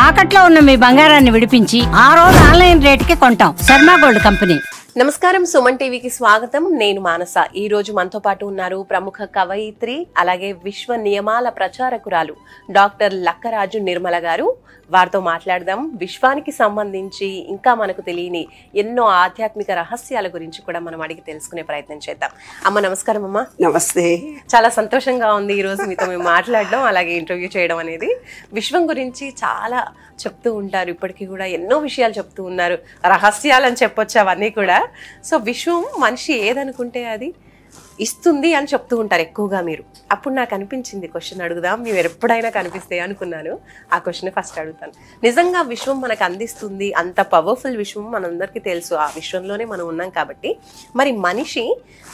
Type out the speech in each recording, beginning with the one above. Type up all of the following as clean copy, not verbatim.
తాకట్లో ఉన్న మీ బంగారాన్ని విడిపించి ఆ రోజు ఆన్లైన్ రేటుకి కొంటాం. Sharma gold company. నమస్కారం, సుమన్ టీవీకి స్వాగతం. నేను మానస. ఈ రోజు మనతో పాటు ఉన్నారు ప్రముఖ కవయిత్రి, అలాగే విశ్వ నియమాల ప్రచారకురాలు డాక్టర్ లక్కరాజు నిర్మల గారు. వారితో మాట్లాడదాం. విశ్వానికి సంబంధించి ఇంకా మనకు తెలియని ఎన్నో ఆధ్యాత్మిక రహస్యాల గురించి కూడా మనం అడిగి తెలుసుకునే ప్రయత్నం చేద్దాం. అమ్మ నమస్కారం. అమ్మ నమస్తే. చాలా సంతోషంగా ఉంది ఈరోజు మీతో మేము మాట్లాడడం, అలాగే ఇంటర్వ్యూ చేయడం అనేది. విశ్వం గురించి చాలా చెప్తూ ఉంటారు, ఇప్పటికీ కూడా ఎన్నో విషయాలు చెప్తూ ఉన్నారు, రహస్యాలని చెప్పొచ్చు అవన్నీ కూడా. సో విశ్వం మనిషి ఏదనుకుంటే అది ఇస్తుంది అని చెప్తూ ఉంటారు ఎక్కువగా మీరు. అప్పుడు నాకు అనిపించింది క్వశ్చన్ అడుగుదాం, మీరు ఎప్పుడైనా కనిపిస్తే అనుకున్నాను. ఆ క్వశ్చన్ ఫస్ట్ అడుగుతాను. నిజంగా విశ్వం మనకు అందిస్తుంది, అంత పవర్ఫుల్ విశ్వం మనందరికీ తెలుసు, ఆ విశ్వంలోనే మనం ఉన్నాం కాబట్టి. మరి మనిషి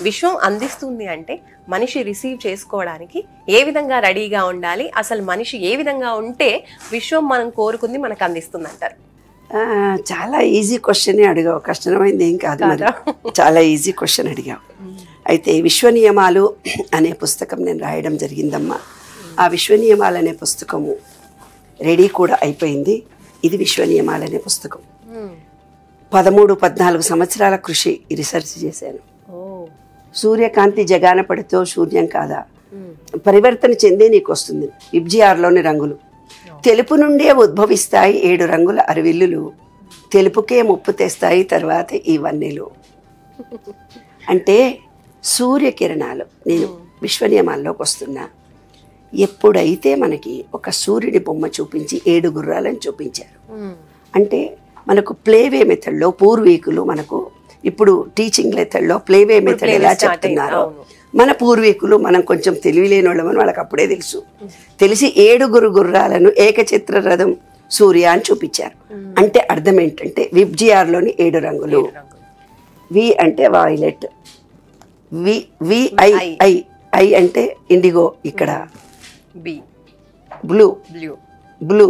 విశ్వం అందిస్తుంది అంటే మనిషి రిసీవ్ చేసుకోవడానికి ఏ విధంగా రెడీగా ఉండాలి? అసలు మనిషి ఏ విధంగా ఉంటే విశ్వం మనం కోరుకుంది మనకు అందిస్తుంది అంటారు? చాలా ఈజీ క్వశ్చన్ అడిగావు, కష్టమైంది ఏం కాదు. చాలా ఈజీ క్వశ్చన్ అడిగావు. అయితే విశ్వ నియమాలు అనే పుస్తకం నేను రాయడం జరిగిందమ్మా. ఆ విశ్వ నియమాలు అనే పుస్తకము రెడీ కూడా అయిపోయింది. ఇది విశ్వ నియమాలు అనే పుస్తకం. 13-14 సంవత్సరాల కృషి రీసెర్చ్ చేశాను. సూర్యకాంతి జగాన పడితో శూన్యం కాదా, పరివర్తన చెందే నీకు వస్తుంది. విబ్జిఆర్లోని రంగులు తెలుపు నుండే ఉద్భవిస్తాయి, 7 రంగుల అరవిల్లులు తెలుపుకే ముప్పు తెస్తాయి తర్వాత ఈ వన్నెలు. అంటే సూర్యకిరణాలు, నేను విశ్వ నియమాల్లోకి వస్తున్నా. ఎప్పుడైతే మనకి ఒక సూర్యుడి బొమ్మ చూపించి 7 గుర్రాలను చూపించారు అంటే మనకు ప్లేవే మెథడ్లో పూర్వీకులు, మనకు ఇప్పుడు టీచింగ్ మెథడ్లో ప్లేవే మెథడ్ ఎలా చెప్తున్నారో, మన పూర్వీకులు మనం కొంచెం తెలివిలేని వాళ్ళమని వాళ్ళకి అప్పుడే తెలిసి 7 గుర్రాలను ఏకచిత్ర రథం సూర్య అని చూపించారు. అంటే అర్థం ఏంటంటే విబ్జిఆర్లోని 7 రంగులు. వి అంటే వాయిలెట్, ఐ అంటే ఇండిగో, ఇక్కడ బ్లూ,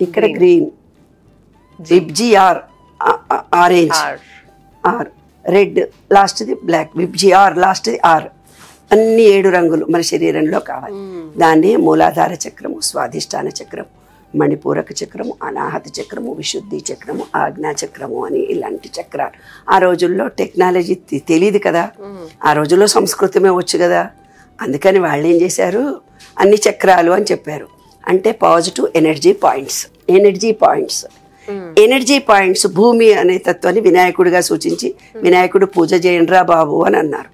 ఇక్కడ green, VIBGYOR orange, R red, లాస్ట్ది బ్లాక్, విబ్జిఆర్ లాస్ట్ది ఆర్. అన్ని 7 రంగులు మన శరీరంలో కావాలి. దాన్నే మూలాధార చక్రము, స్వాధిష్టాన చక్రము, మణిపూరక చక్రము, అనాహత చక్రము, విశుద్ధి చక్రము, ఆజ్ఞా చక్రము అని ఇలాంటి చక్రాలు. ఆ రోజుల్లో టెక్నాలజీ తెలియదు కదా, ఆ రోజుల్లో సంస్కృతమే వచ్చు కదా. అందుకని వాళ్ళు ఏం చేశారు, అన్ని చక్రాలు అని చెప్పారు. అంటే positive energy points. Energy points భూమి అనే తత్వాన్ని వినాయకుడిగా సూచించి వినాయకుడు పూజ చేయండిరా బాబు అని అన్నారు.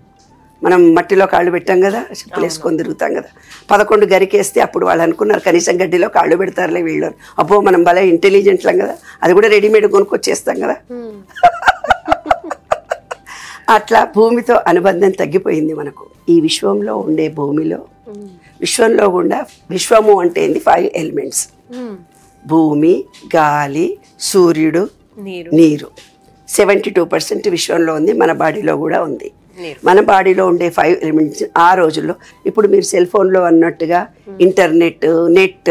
మనం మట్టిలో కాళ్ళు పెట్టాం కదా, చెప్పులు వేసుకొని తిరుగుతాం కదా. 11 గరికేస్తే అప్పుడు వాళ్ళు అనుకున్నారు కనీసం గడ్డిలో కాళ్ళు పెడతారులే వీళ్ళు. అబ్బో మనం భలే ఇంటెలిజెంట్లం కదా, అది కూడా రెడీమేడ్ కొనుక్కొచ్చేస్తాం కదా. అట్లా భూమితో అనుబంధం తగ్గిపోయింది మనకు. ఈ విశ్వంలో ఉండే భూమిలో, విశ్వంలో గుండా, విశ్వము అంటే 5 ఎలిమెంట్స్: భూమి, గాలి, సూర్యుడు, నీరు. 72% విశ్వంలో ఉంది, మన బాడీలో కూడా ఉంది. మన బాడీలో ఉండే 5 ఎలిమెంట్స్ ఆ రోజుల్లో, ఇప్పుడు మీరు సెల్ ఫోన్లో అన్నట్టుగా ఇంటర్నెట్, నెట్,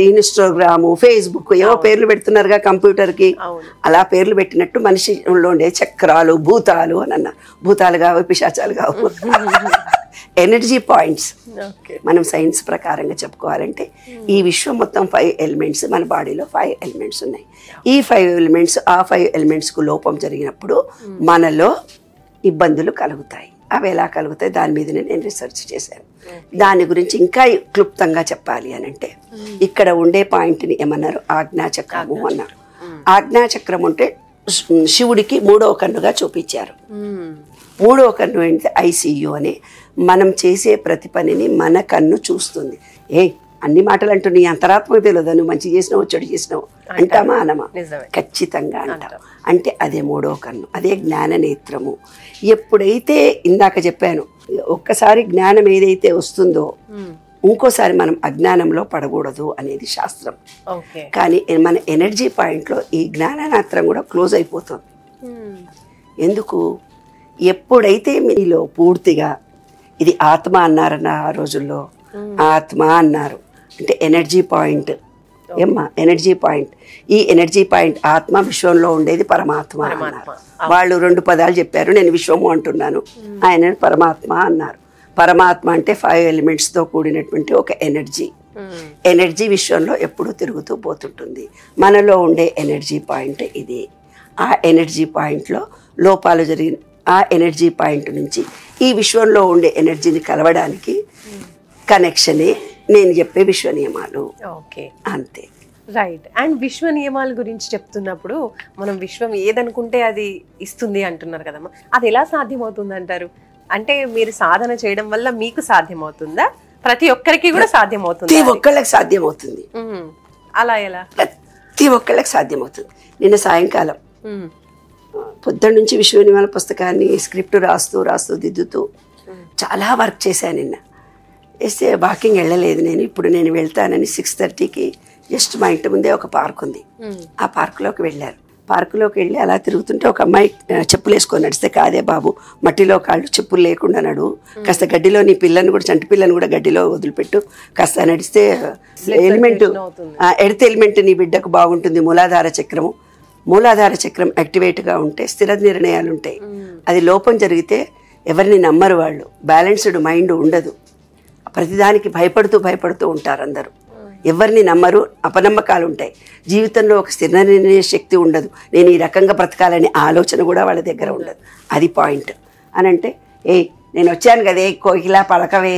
ఇన్స్టాగ్రాము, ఫేస్బుక్ ఏవో పేర్లు పెడుతున్నారుగా కంప్యూటర్కి, అలా పేర్లు పెట్టినట్టు మనిషిలో ఉండే చక్రాలు, భూతాలు అని అన్నారు. భూతాలు కావు, పిశాచాలు కావు, ఎనర్జీ పాయింట్స్. మనం సైన్స్ ప్రకారంగా చెప్పుకోవాలంటే ఈ విశ్వం మొత్తం 5 ఎలిమెంట్స్, మన బాడీలో 5 ఎలిమెంట్స్ ఉన్నాయి. ఈ 5 ఎలిమెంట్స్, ఆ 5 ఎలిమెంట్స్కు లోపం జరిగినప్పుడు మనలో ఇబ్బందులు కలుగుతాయి. అవి ఎలా కలుగుతాయి దాని మీద నేను రీసెర్చ్ చేశాను. దాని గురించి ఇంకా క్లుప్తంగా చెప్పాలి అని అంటే, ఇక్కడ ఉండే పాయింట్ని ఏమన్నారు, ఆజ్ఞాచక్రము అన్నారు. ఆజ్ఞాచక్రం అంటే శివుడికి 3వ కన్నుగా చూపించారు. 3వ కన్ను ఏంటి, ఐసీయు అని. మనం చేసే ప్రతి పనిని మన కన్ను చూస్తుంది. అన్ని మాటలు అంటూ నీ అంతరాత్మకు తెలియదు, నువ్వు మంచి చేసినావు చెడు చేసినావు అంటామా అనమా? ఖచ్చితంగా అంటాం. అంటే అదే 3వ కన్ను, అదే జ్ఞాన నేత్రము. ఎప్పుడైతే ఇందాక చెప్పాను, ఒక్కసారి జ్ఞానం ఏదైతే వస్తుందో ఇంకోసారి మనం అజ్ఞానంలో పడకూడదు అనేది శాస్త్రం. కానీ మన ఎనర్జీ పాయింట్లో ఈ జ్ఞాననేత్రం కూడా క్లోజ్ అయిపోతుంది. ఎందుకు? ఎప్పుడైతే మీలో పూర్తిగా ఇది ఆత్మ అన్నారన్న, ఆ రోజుల్లో ఆత్మ అన్నారు అంటే ఎనర్జీ పాయింట్. ఏమ్మా ఎనర్జీ పాయింట్, ఈ ఎనర్జీ పాయింట్ ఆత్మ, విశ్వంలో ఉండేది పరమాత్మ అన్నారు. వాళ్ళు 2 పదాలు చెప్పారు, నేను విశ్వము అంటున్నాను, ఆయన పరమాత్మ అన్నారు. పరమాత్మ అంటే 5 ఎలిమెంట్స్తో కూడినటువంటి ఒక ఎనర్జీ. ఎనర్జీ విశ్వంలో ఎప్పుడూ తిరుగుతూ పోతుంటుంది. మనలో ఉండే ఎనర్జీ పాయింట్ ఇది. ఆ ఎనర్జీ పాయింట్లో లోపాలు జరిగిన ఆ ఎనర్జీ పాయింట్ నుంచి ఈ విశ్వంలో ఉండే ఎనర్జీని కలవడానికి కనెక్షనే నేను చెప్పే విశ్వ నియమాలు. ఓకే, అంతే. రైట్. అండ్ విశ్వ నియమాల గురించి చెప్తున్నప్పుడు మనం విశ్వం ఏదనుకుంటే అది ఇస్తుంది అంటున్నారు కదమ్మా, అది ఎలా సాధ్యమవుతుంది అంటారు? అంటే మీరు సాధన చేయడం వల్ల మీకు సాధ్యమవుతుందా, ప్రతి ఒక్కరికి కూడా సాధ్యమవుతుంది? ప్రతి ఒక్కళ్ళకి సాధ్యమవుతుంది. అలా ఎలా? ప్రతి ఒక్కళ్ళకి సాధ్యమవుతుంది. నిన్న సాయంకాలం పొద్దున్న నుంచి విశ్వ నియమాల పుస్తకాన్ని స్క్రిప్ట్ రాస్తూ దిద్దుతూ చాలా వర్క్ చేశాను. నిన్న వేస్తే వాకింగ్ వెళ్ళలేదు నేను. ఇప్పుడు నేను వెళ్తానని 6:30కి జస్ట్ మా ఇంటి ముందే ఒక పార్క్ ఉంది, ఆ పార్కులోకి వెళ్ళారు. పార్కులోకి వెళ్ళి అలా తిరుగుతుంటే ఒక అమ్మాయి చెప్పులు వేసుకొని నడిస్తే, కాదే బాబు మట్టిలో కాళ్ళు చెప్పులు లేకుండా నడు, కాస్త గడ్డిలో నీ పిల్లని కూడా చంటి పిల్లని కూడా గడ్డిలో వదిలిపెట్టు, కాస్త నడిస్తే ఎలిమెంట్ ఎడత ఎలిమెంట్ నీ బిడ్డకు బాగుంటుంది. మూలాధార చక్రం యాక్టివేట్గా ఉంటే స్థిర నిర్ణయాలు ఉంటాయి. అది లోపం జరిగితే ఎవరిని నమ్మరు వాళ్ళు, బ్యాలెన్స్డ్ మైండ్ ఉండదు, ప్రతిదానికి భయపడుతూ ఉంటారు అందరూ, ఎవరిని నమ్మరు, అపనమ్మకాలు ఉంటాయి. జీవితంలో ఒక స్థిర నిర్ణయ శక్తి ఉండదు. నేను ఈ రకంగా బ్రతకాలనే ఆలోచన కూడా వాళ్ళ దగ్గర ఉండదు. అది పాయింట్. అని అంటే, నేను వచ్చాను కదే కోకిలా పలకవే,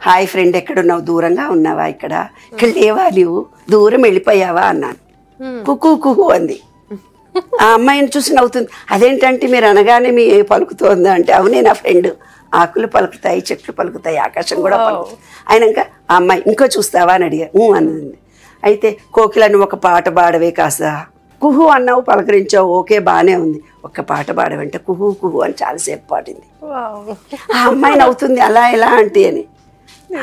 హాయ్ ఫ్రెండ్ ఎక్కడున్నావు, దూరంగా ఉన్నావా, ఇక్కడ లేవా, నీవు దూరం వెళ్ళిపోయావా అన్నాను. కుహు అంది. ఆ అమ్మాయిని చూసి నవ్వుతుంది. అదేంటంటే మీరు అనగానే మీ పలుకుతోందా అంటే, అవునే నా ఫ్రెండ్, ఆకులు పలుకుతాయి, చెట్లు పలుకుతాయి, ఆకాశం కూడా పలుకుతాయి. అయినాక ఆ అమ్మాయి ఇంకో చూస్తావా అని అడిగా. అన్నది. అయితే కోకిలను ఒక పాట పాడవే, కాస్త కుహు అన్నావు, పలకరించావు, ఓకే బాగానే ఉంది, ఒక్క పాట పాడవంటే కుహు అని చాలాసేపు పాడింది. ఆ అమ్మాయి నవ్వుతుంది, అలా ఎలా అంటే అని.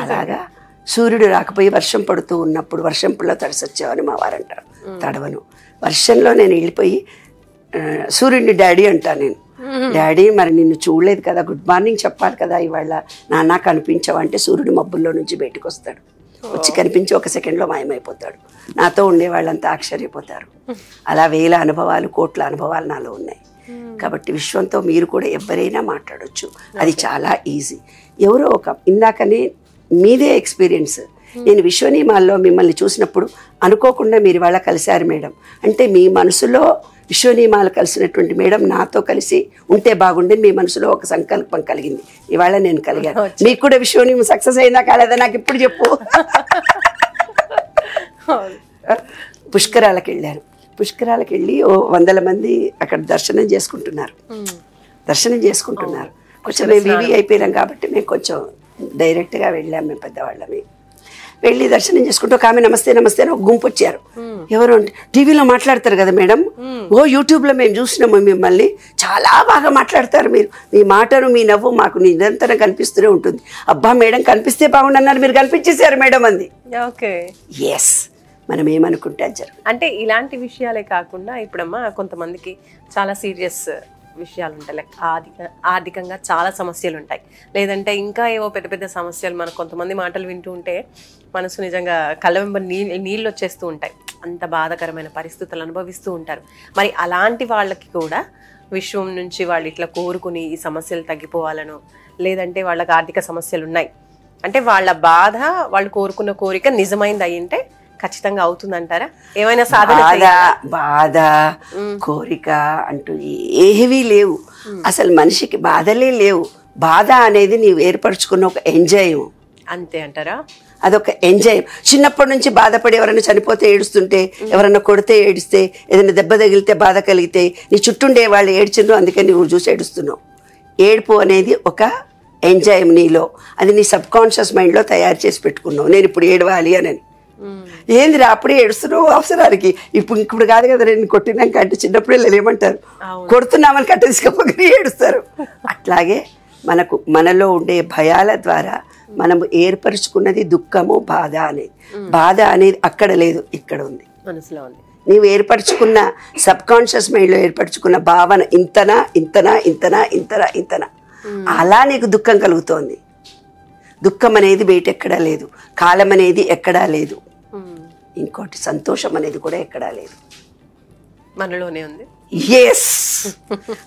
అలాగా సూర్యుడు రాకపోయి వర్షం పడుతూ ఉన్నప్పుడు వర్షం పుల్ల తడిసొచ్చావని మా వారు అంటారు. తడవను. వర్షంలో నేను వెళ్ళిపోయి సూర్యుడిని డాడీ అంటాను నేను. డాడీ మరి నిన్ను చూడలేదు కదా, గుడ్ మార్నింగ్ చెప్పాలి కదా, ఇవాళ నాన్న కనిపించవా అంటే సూర్యుడు మబ్బుల్లో నుంచి బయటకు వస్తాడు, వచ్చి కనిపించి ఒక సెకండ్లో మాయమైపోతాడు. నాతో ఉండే వాళ్ళంతా ఆశ్చర్యపోతారు. అలా వేల అనుభవాలు, కోట్ల అనుభవాలు నాలో ఉన్నాయి. కాబట్టి విశ్వంతో మీరు కూడా ఎవరైనా మాట్లాడవచ్చు, అది చాలా ఈజీ. ఎవరో ఒక ఇందాకనే మీదే ఎక్స్పీరియన్స్. నేను విశ్వనియమాల్లో మిమ్మల్ని చూసినప్పుడు అనుకోకుండా మీరు ఇవాళ కలిశారు మేడం అంటే, మీ మనసులో విశ్వనియమాలు కలిసినటువంటి మేడం నాతో కలిసి ఉంటే బాగుండేది మీ మనసులో ఒక సంకల్పం కలిగింది. ఇవాళ నేను కలిగాను. మీకు కూడా విశ్వనియమం సక్సెస్ అయిందా కాలేదా నాకు ఇప్పుడు చెప్పు. పుష్కరాలకు వెళ్ళాను. పుష్కరాలకు వెళ్ళి 100 మంది అక్కడ దర్శనం చేసుకుంటున్నారు. కొంచెం మేము వివి అయిపోయాం కాబట్టి మేము కొంచెం డైరెక్ట్గా వెళ్ళాము. మేము పెద్దవాళ్ళమి వెళ్ళి దర్శనం చేసుకుంటూ ఒక ఆమె నమస్తే నమస్తే అని ఒక గుంపు వచ్చారు. ఎవరు అంటే, టీవీలో మాట్లాడతారు కదా మేడం, యూట్యూబ్లో మేము చూసినాము మిమ్మల్ని, చాలా బాగా మాట్లాడతారు మీరు, మీ మాటను మీ నవ్వు మాకు నిరంతరం కనిపిస్తూనే ఉంటుంది. అబ్బా మేడం కనిపిస్తే బాగుండన్నారు, మీరు కనిపించేశారు మేడం అంది. ఓకే, ఎస్, మనం ఏమనుకుంటే అది జరుగుతుంది. అంటే ఇలాంటి విషయాలే కాకుండా ఇప్పుడమ్మా కొంతమందికి చాలా సీరియస్ విషయాలు ఉంటాయి, లైక్ ఆర్థికంగా చాలా సమస్యలు ఉంటాయి, లేదంటే ఇంకా ఏవో పెద్ద పెద్ద సమస్యలు. మనకు కొంతమంది మాటలు వింటూ ఉంటే మనసు నిజంగా కళ్ళ వెంబడి నీళ్ళు వచ్చేస్తూ ఉంటాయి. అంత బాధాకరమైన పరిస్థితులు అనుభవిస్తూ ఉంటారు. మరి అలాంటి వాళ్ళకి కూడా విశ్వం నుంచి వాళ్ళు ఇట్లా కోరుకుని ఈ సమస్యలు తగ్గిపోవాలను, లేదంటే వాళ్ళకి ఆర్థిక సమస్యలు ఉన్నాయి అంటే వాళ్ళ బాధ, వాళ్ళు కోరుకున్న కోరిక నిజమైంది అయ్యింటే ఖచ్చితంగా అవుతుందంటారా? ఏమైనా సాధన బాధ కోరిక అంటూ ఏవి లేవు. అసలు మనిషికి బాధలే లేవు. బాధ అనేది నీవు ఏర్పరచుకున్న ఒక ఎంజాయ్, అంతే అంటారా? అదొక ఎంజాయ్. చిన్నప్పటి నుంచి బాధపడి ఎవరైనా చనిపోతే ఏడుస్తుంటే, ఎవరైనా కొడితే ఏడిస్తే, ఏదైనా దెబ్బ తగిలితే బాధ కలిగితే నీ చుట్టుండే వాళ్ళు ఏడ్చిండ్రు, అందుకని నువ్వు చూసి ఏడుస్తున్నావు. ఏడుపు అనేది ఒక ఎంజాయ్ నీలో, అది నీ సబ్ కాన్షియస్ మైండ్లో తయారు చేసి పెట్టుకున్నావు. నేను ఇప్పుడు ఏడవాలి అని. ఏందిరా అప్పుడే ఏడుస్తున్నావు అవసరానికి, ఇప్పుడు కాదు కదా నేను కొట్టినాక అంటే. చిన్నప్పుడు వీళ్ళు ఏమంటారు, కొడుతున్నామని కట్ట తీసుకపోయి ఏడుస్తారు. అట్లాగే మనలో ఉండే భయాల ద్వారా మనము ఏర్పరచుకున్నది దుఃఖము, బాధ అనేది. బాధ అనేది అక్కడ లేదు, ఇక్కడ ఉంది, మనసులో ఉంది. నీవు ఏర్పరచుకున్న సబ్ కాన్షియస్ మైండ్లో ఏర్పరచుకున్న భావన ఇంతనా ఇంతనా ఇంతనా ఇంతనా ఇంతనా, అలా నీకు దుఃఖం కలుగుతోంది. దుఃఖం అనేది బయట ఎక్కడా లేదు, కాలం అనేది ఎక్కడా లేదు, ఇంకోటి సంతోషం అనేది కూడా ఎక్కడా లేదు, మనలోనే ఉంది. ఎస్,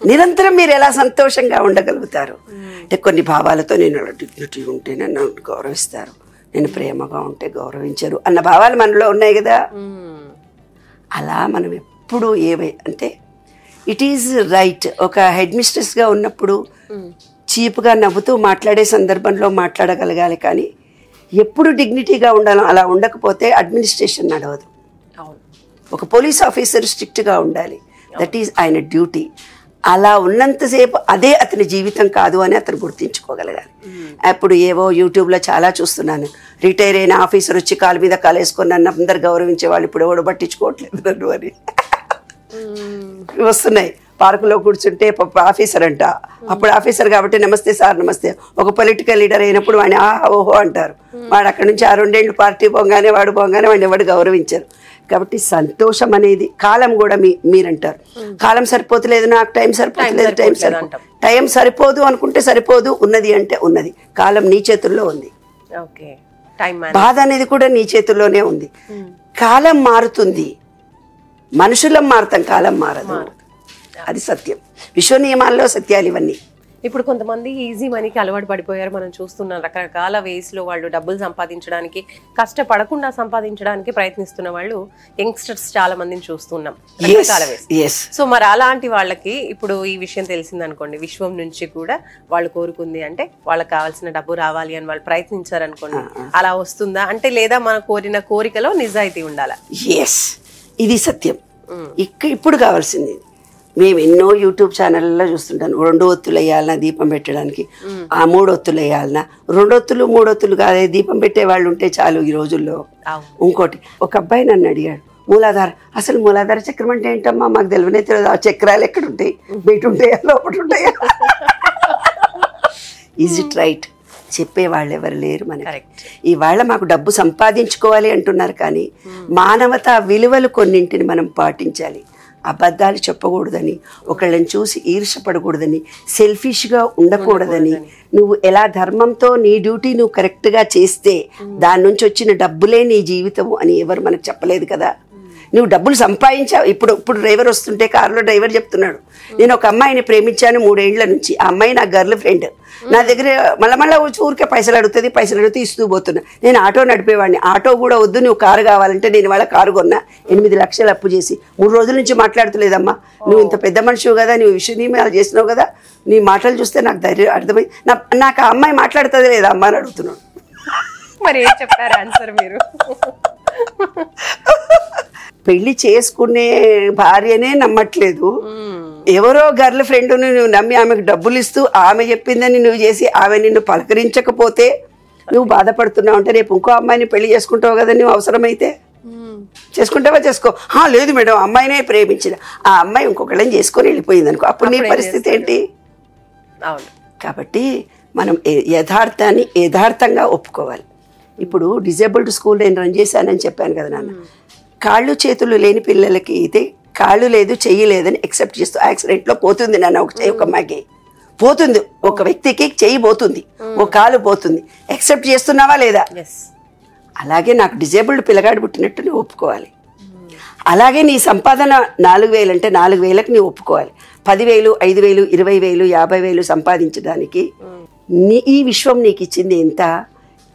నిరంతరం మీరు ఎలా సంతోషంగా ఉండగలుగుతారు అంటే కొన్ని భావాలతో. నేను అలా డిగ్నిటీ ఉంటే నన్ను గౌరవిస్తారు, నేను ప్రేమగా ఉంటే గౌరవించరు అన్న భావాలు మనలో ఉన్నాయి కదా. అలా మనం ఎప్పుడు అంటే ఇట్ ఈజ్ రైట్. ఒక హెడ్ మిస్ట్రెస్గా ఉన్నప్పుడు చీప్గా నవ్వుతూ మాట్లాడే సందర్భంలో మాట్లాడగలగాలి, కానీ ఎప్పుడు డిగ్నిటీగా ఉండాలి. అలా ఉండకపోతే అడ్మినిస్ట్రేషన్ నడవదు. ఒక పోలీస్ ఆఫీసర్ స్ట్రిక్ట్గా ఉండాలి, దట్ ఈజ్ ఆయన డ్యూటీ. అలా ఉన్నంతసేపు అదే అతని జీవితం కాదు అని అతను గుర్తించుకోగలగాలి. అప్పుడు ఏవో యూట్యూబ్లో చాలా చూస్తున్నాను, రిటైర్ అయిన ఆఫీసర్ వచ్చి కాలు మీద కాలేసుకొని నన్ను అందరు గౌరవించే వాళ్ళు ఇప్పుడు ఎవడు పట్టించుకోవట్లేదు నన్ను అని వస్తున్నాయి. పార్కులో కూర్చుంటే ఆఫీసర్ అంట, అప్పుడు ఆఫీసర్ కాబట్టి నమస్తే సార్ నమస్తే. ఒక పొలిటికల్ లీడర్ అయినప్పుడు వాడిని ఓహో అంటారు. వాడు అక్కడి నుంచి 6 ఏళ్ళు పార్టీ పోగానే వాడిని ఎవడు గౌరవించారు. కాబట్టి సంతోషం అనేది కాలం కూడా మీరంటారు కాలం సరిపోతలేదు, నాకు టైం సరిపోతలేదు, టైం సరిపోదు అనుకుంటే సరిపోదు, ఉన్నది అంటే ఉన్నది. కాలం నీ చేతుల్లో ఉంది, బాధ అనేది కూడా నీ చేతుల్లోనే ఉంది. కాలం మారుతుంది, మనుషులం మారుతాం, కాలం మారదు. అది సత్యం. విశ్వ నియమాల్లో సత్యాలు ఇవన్నీ. ఇప్పుడు కొంతమంది ఈజీ మనీకి అలవాటు పడిపోయారు. మనం చూస్తున్నాం రకరకాల వేస్లో వాళ్ళు డబ్బులు సంపాదించడానికి, కష్టపడకుండా సంపాదించడానికి ప్రయత్నిస్తున్న వాళ్ళు యంగ్స్టర్స్ చాలా మందిని చూస్తున్నాం రకరకాల వేస్. సో మరి అలాంటి వాళ్ళకి ఇప్పుడు ఈ విషయం తెలిసిందనుకోండి, విశ్వం నుంచి కూడా వాళ్ళు కోరుకుంది అంటే వాళ్ళకి కావాల్సిన డబ్బు రావాలి అని వాళ్ళు ప్రయత్నించారనుకోండి, అలా వస్తుందా అంటే, లేదా మన కోరిన కోరికలో నిజాయితీ ఉండాలా? ఎస్, ఇది సత్యం. ఇప్పుడు కావాల్సింది మేము ఎన్నో యూట్యూబ్ ఛానళ్ళలో చూస్తుంటాను. 2 ఒత్తులు వేయాలన్నా దీపం పెట్టడానికి, 3 ఒత్తులు వేయాలన్నా, 2 ఒత్తులు 3 ఒత్తులు కాదే దీపం పెట్టే వాళ్ళు ఉంటే చాలు ఈ రోజుల్లో. ఇంకోటి, ఒక అబ్బాయి నన్ను అడిగాడు, అసలు మూలాధార చక్రం అంటే ఏంటమ్మా, మాకు తెలియనే తెలియదు. ఆ చక్రాలు ఎక్కడ ఉంటాయి, బయట ఉంటాయా లోపల ఉంటాయా? Is it right? చెప్పేవాళ్ళు ఎవరు లేరు మనకి. ఇవాళ మాకు డబ్బు సంపాదించుకోవాలి అంటున్నారు, కానీ మానవతా విలువలు కొన్నింటిని మనం పాటించాలి. అబద్ధాలు చెప్పకూడదని, ఒకళ్ళని చూసి ఈర్షపడకూడదని, సెల్ఫిష్గా ఉండకూడదని, నువ్వు ఎలా ధర్మంతో నీ డ్యూటీ నువ్వు కరెక్ట్గా చేస్తే దాని నుంచి వచ్చిన డబ్బులే నీ జీవితము అని ఎవరు మనకు చెప్పలేదు కదా. నువ్వు డబ్బులు సంపాదించావు. ఇప్పుడు డ్రైవర్ వస్తుంటే కారులో డ్రైవర్ చెప్తున్నాడు, నేను ఒక అమ్మాయిని ప్రేమించాను 3 ఏళ్ల నుంచి, ఆ అమ్మాయి నా గర్ల్ ఫ్రెండ్, నా దగ్గర మళ్ళీ ఊరికే పైసలు అడిగితే ఇస్తూ పోతున్నా. నేను ఆటో నడిపేవాడిని, ఆటో కూడా వద్దు, నువ్వు కారు కావాలంటే నేను వాళ్ళ కారు కొన్నా, 8 లక్షలు అప్పు చేసి 3 రోజుల నుంచి మాట్లాడుతులేదమ్మా. నువ్వు ఇంత పెద్ద మనిషివు కదా, నువ్వు విషయం చేసినావు కదా, నీ మాటలు చూస్తే నాకు ధైర్యం అర్థమై నాకు ఆ అమ్మాయి మాట్లాడుతుంది లేదా అమ్మ అని అడుగుతున్నాడు. మరి ఏం చెప్పారు ఆన్సర్ మీరు? పెళ్లి చేసుకునే భార్యనే నమ్మట్లేదు, ఎవరో గర్ల్ ఫ్రెండ్ నువ్వు నమ్మి ఆమెకు డబ్బులు ఇస్తూ ఆమె చెప్పిందని నువ్వు చేసి ఆమె నిన్ను పలకరించకపోతే నువ్వు బాధపడుతున్నావు అంటే, రేపు ఇంకో అమ్మాయిని పెళ్లి చేసుకుంటావు కదా నువ్వు, అవసరమైతే చేసుకుంటావా చేసుకో. లేదు మేడం, అమ్మాయినే ప్రేమించిన, ఆ అమ్మాయి ఇంకొకళ్ళని చేసుకొని వెళ్ళిపోయింది అనుకో, అప్పుడు నీ పరిస్థితి ఏంటి? కాబట్టి మనం యథార్థాన్ని యథార్థంగా ఒప్పుకోవాలి. ఇప్పుడు డిజేబుల్డ్ స్కూల్ నేను రన్ చేశానని చెప్పాను కదా నాన్న, కాళ్ళు చేతులు లేని పిల్లలకి అయితే కాళ్ళు లేదు చెయ్యి లేదని ఎక్సెప్ట్ చేస్తూ యాక్సిడెంట్లో పోతుంది నాన్న, ఒక అమ్మాయికి పోతుంది, ఒక వ్యక్తికి చెయ్యి పోతుంది, ఒక కాలు పోతుంది, ఎక్సెప్ట్ చేస్తున్నావా లేదా? అలాగే నాకు డిజేబుల్డ్ పిల్లగాడు పుట్టినట్టు నువ్వు ఒప్పుకోవాలి. అలాగే నీ సంపాదన 4,000 అంటే 4,000కి నువ్వు ఒప్పుకోవాలి. 10,000, 5,000, 20,000, 50,000 సంపాదించడానికి ఈ విశ్వం నీకు ఇచ్చింది ఎంత?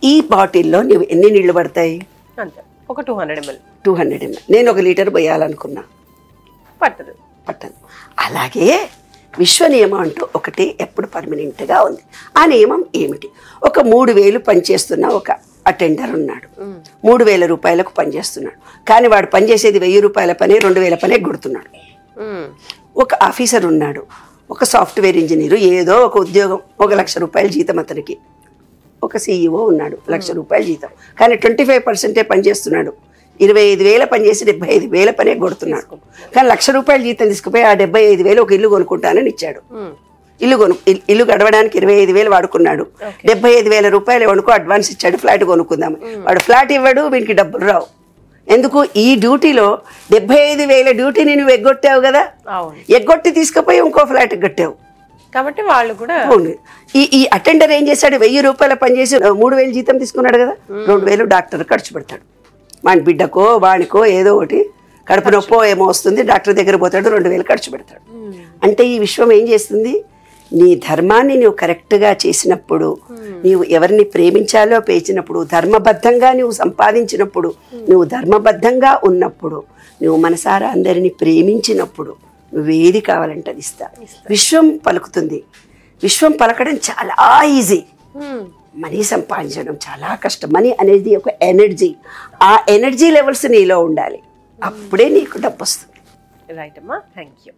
ఈ బాటిల్లో నువ్వు ఎన్ని నీళ్లు పడతాయి? ఒక 200 ml. 200 ml. నేను 1 లీటర్ పోయాలనుకున్నా, పట్టదు. అలాగే విశ్వ నియమం అంటూ ఒకటి ఎప్పుడు పర్మనెంట్గా ఉంది. ఆ నియమం ఏమిటి? ఒక 3,000 పనిచేస్తున్న ఒక అటెండర్ ఉన్నాడు, 3,000 రూపాయలకు పనిచేస్తున్నాడు, కానీ వాడు పనిచేసేది 1,000 రూపాయల పని, 2,000 పనే కొడుతున్నాడు. ఒక ఆఫీసర్ ఉన్నాడు, ఒక సాఫ్ట్వేర్ ఇంజనీరు, ఏదో ఒక ఉద్యోగం, 1,00,000 రూపాయల జీతం అతనికి. ఒక CEO ఉన్నాడు, 1,00,000 రూపాయల జీతం, కానీ 25% పనిచేస్తున్నాడు. 25,000 పనిచేసి 75,000 పనే కొడుతున్నాడు, కానీ 1,00,000 రూపాయల జీతం తీసుకుపోయి ఆ 75,000 ఒక ఇల్లు కొనుక్కుంటానని ఇచ్చాడు. ఇల్లు గడవడానికి 25,000 వాడుకున్నాడు, 75,000 రూపాయలు వనుకో అడ్వాన్స్ ఇచ్చాడు, ఫ్లాట్ కొనుక్కుందాం. వాడు ఫ్లాట్ ఇవ్వడు, వీనికి డబ్బులు రావు. ఎందుకు? ఈ డ్యూటీలో 75,000 డ్యూటీని నువ్వు ఎగ్గొట్టావు కదా, ఎగ్గొట్టి తీసుకుపోయి ఇంకో ఫ్లాట్ కట్టావు. కాబట్టి వాళ్ళు కూడా ఈ అటెండర్ ఏం చేశాడు? 1,000 రూపాయల పనిచేసి 3,000 జీతం తీసుకున్నాడు కదా, 2,000 డాక్టర్ ఖర్చు పెడతాడు. వాడి బిడ్డకో వాడికో ఏదో ఒకటి కడుపు నొప్పో ఏమో వస్తుంది, డాక్టర్ దగ్గర పోతాడు, 2,000 ఖర్చు పెడతాడు. అంటే ఈ విశ్వం ఏం చేస్తుంది? నీ ధర్మాన్ని నువ్వు కరెక్ట్గా చేసినప్పుడు, నీవు ఎవరిని ప్రేమించాలో పేచినప్పుడు, ధర్మబద్ధంగా నువ్వు సంపాదించినప్పుడు, నువ్వు ధర్మబద్ధంగా ఉన్నప్పుడు, నువ్వు మనసారా అందరినీ ప్రేమించినప్పుడు నువ్వేది కావాలంటే అది ఇస్తా. విశ్వం పలుకుతుంది. విశ్వం పలకడం చాలా ఈజీ. మనీ సంపాదించడం చాలా కష్టం. మనీ అనేది ఒక ఎనర్జీ. ఆ ఎనర్జీ లెవెల్స్ నీలో ఉండాలి, అప్పుడే నీకు డబ్బు వస్తుంది. రైట్ అమ్మా, థ్యాంక్ యూ.